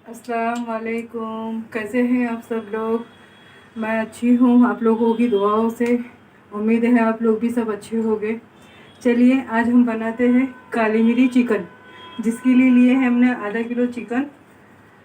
अस्सलाम वालेकुम। कैसे हैं आप सब लोग? मैं अच्छी हूँ, आप लोगों की दुआओं से। उम्मीद है आप लोग भी सब अच्छे होंगे। चलिए आज हम बनाते हैं काली मिरी चिकन। जिसके लिए है हमने आधा किलो चिकन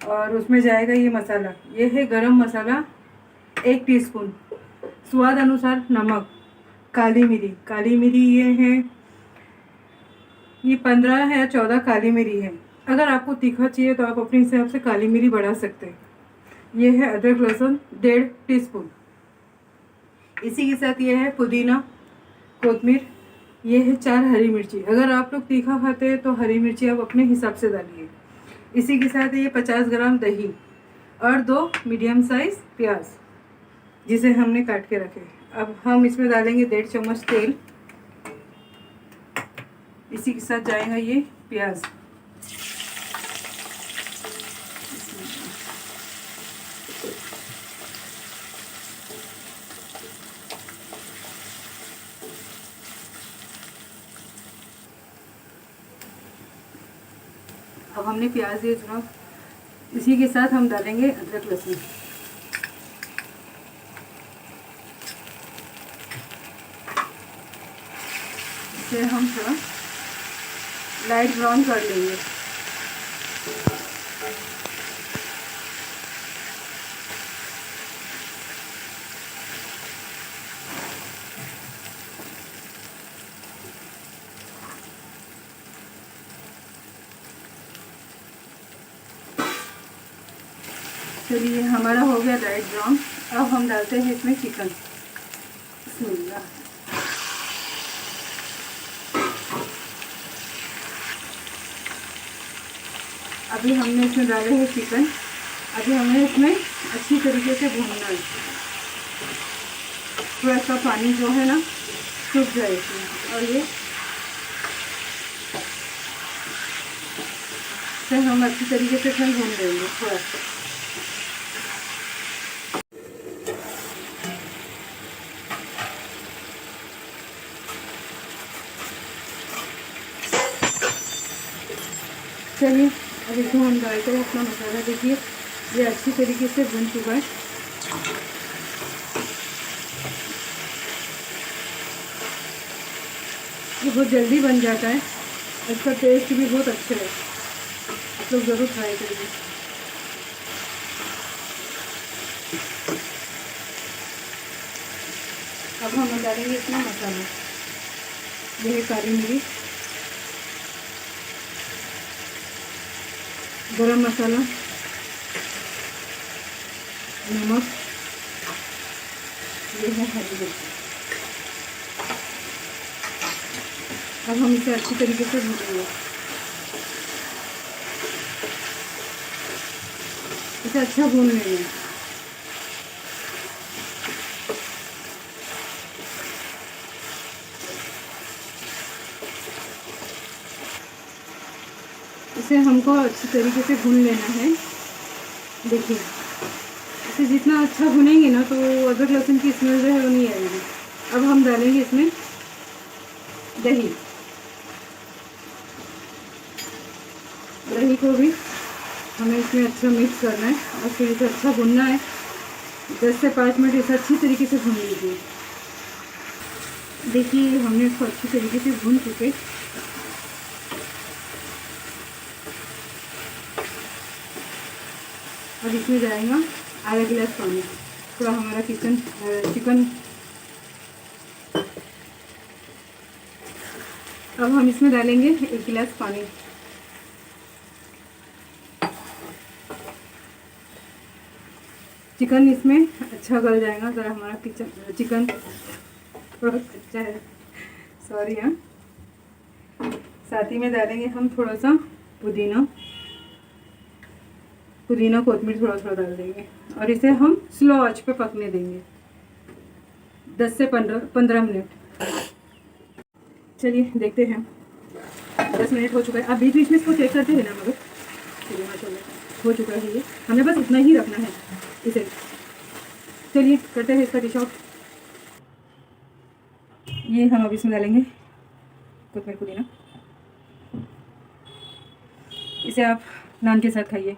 और उसमें जाएगा ये मसाला। ये है गरम मसाला 1 टीस्पून, स्वाद अनुसार नमक, काली मिरी ये 15 है या 14 काली मिरी है। अगर आपको तीखा चाहिए तो आप अपने हिसाब से काली मिरी बढ़ा सकते हैं। ये है अदरक लहसुन 1.5 टीस्पून। इसी के साथ ये है पुदीना, कोतमीर, ये है 4 हरी मिर्ची। अगर आप लोग तीखा खाते हैं तो हरी मिर्ची आप अपने हिसाब से डालिए। इसी के साथ ये 50 ग्राम दही और 2 मीडियम साइज प्याज जिसे हमने काट के रखे। अब हम इसमें डालेंगे 1.5 चम्मच तेल। इसी के साथ जाएगा ये प्याज। अब हमने प्याज ये चुना, इसी के साथ हम डालेंगे अदरक लहसुन। इसे हम थोड़ा लाइट ब्राउन कर लेंगे। चलिए हमारा हो गया लाइट ब्राउन। अब हम डालते हैं इसमें चिकन। बिस्मिल्लाह। अभी हमने इसमें डाले हैं चिकन। अभी हमें इसमें अच्छी तरीके से भूनना है। थोड़ा सा पानी जो है ना सूख जाए इसमें, और ये फिर हम अच्छी तरीके से इसमें भून देंगे थोड़ा सा। चलिए अब इसमें हम डालते हैं अपना मसाला। देखिए ये अच्छी तरीके से भुन चुका है। ये बहुत जल्दी बन जाता है, इसका टेस्ट भी बहुत अच्छा है। आप लोग ज़रूर ट्राई करिए। अब हम डालेंगे इसमें मसाला। ये है काली मिरी, गरम मसाला, नमक, ये है हरी मिर्ची। अब हम इसे अच्छी तरीके से भूनेंगे। इसे अच्छा भून लेंगे। इसे हमको अच्छी तरीके से भून लेना है। देखिए इसे जितना अच्छा भुनेंगे ना तो अदरक लहसुन की स्मेल जो है वो नहीं आएगी। अब हम डालेंगे इसमें दही। दही को भी हमें इसमें अच्छा मिक्स करना है और फिर इसे अच्छा भुनना है। 10 से 5 मिनट इसे अच्छी तरीके से भून लीजिए। देखिए हमने इसको अच्छी तरीके से भून चुके। अब इसमें जाएगा आधा गिलास पानी। थोड़ा हमारा चिकन। अब हम इसमें डालेंगे 1 गिलास पानी। चिकन इसमें अच्छा गल जाएगा। ज़रा हमारा चिकन थोड़ा कच्चा है, सॉरी। हाँ, साथ ही में डालेंगे हम थोड़ा सा पुदीना कोतमीर थोड़ा थोड़ा डाल देंगे और इसे हम स्लो आंच पे पकने देंगे 10 से 15 मिनट। चलिए देखते हैं। 10 मिनट हो चुका है। अब बीच बीच में इसको चेक करते हैं ना, मगर चलिए माशाल्लाह हो चुका है। ये हमें बस इतना ही रखना है इसे। चलिए करते हैं इसका डिश आउट। ये हम अब इसमें डालेंगे कोतमीर पुदीना। इसे आप नान के साथ खाइए,